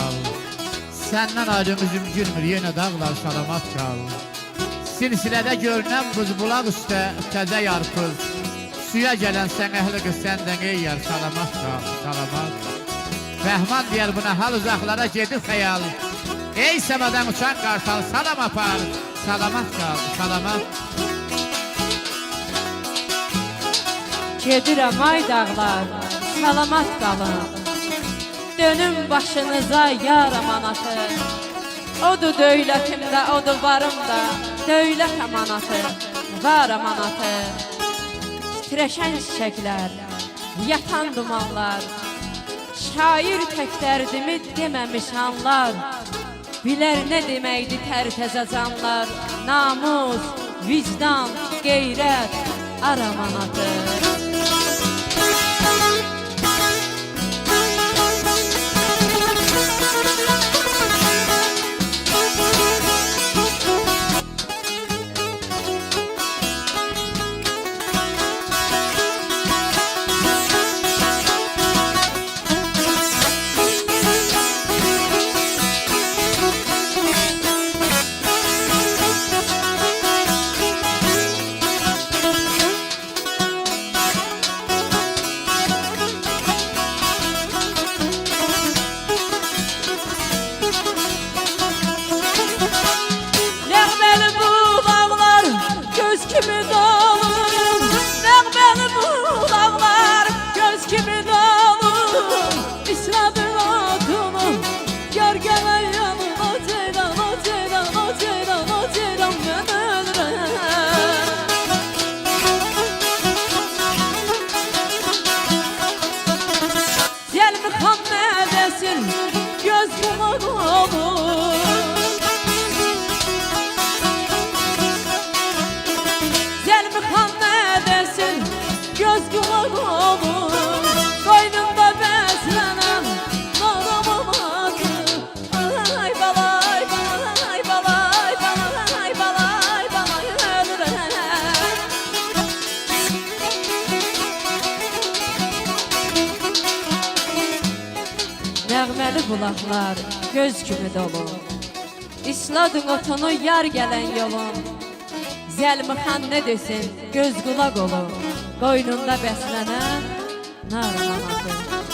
kal. Senden ayrı üzüm gülmür, yine dağlar salamat kal. Silsilədə görünən buz bulaq üstə təzə yarpız. Suya gələn sən əhli qız səndən ey yar, salamat kal, salamat. Rəhman deyər buna hal uzaqlara gedib xəyal. Ey səmadan uçan qartal, salam apar, salamat kal, salamat. Gedirəm ay dağlar, salamat qalın. Dönüm başınıza yar amanatı. Odur dövlətimdə, odur varımda, dövlət amanatı, var amanatı. Titreşən çiçəklər, yatan dumanlar, şair tək dərdimi deməmiş anlar. Bilər nə deməkdir tərtəzə canlar, namus, vicdan, qeyrət, ar amanatı. Kimi dağılır, nəğməli bu dağlar göz kimi dağılır. İsladın adını, gör gələn yanıma ceylan, o ceylan, o ceylan, o ceylan, mən ölürəm. Zəlmi xan nə desin, göz qulaq olur. Göz kulak olur, koynumda beslenen naram amanatı. Ay balay, balay, balay, balay, balay, balay ölürəm. Nəğməli bulaqlar göz kimi dolu, İsladın otunu yar gələn yolun. Zəlmi xan nə desin, göz qulaq olur, qoynunda bəslənən nar amanatı.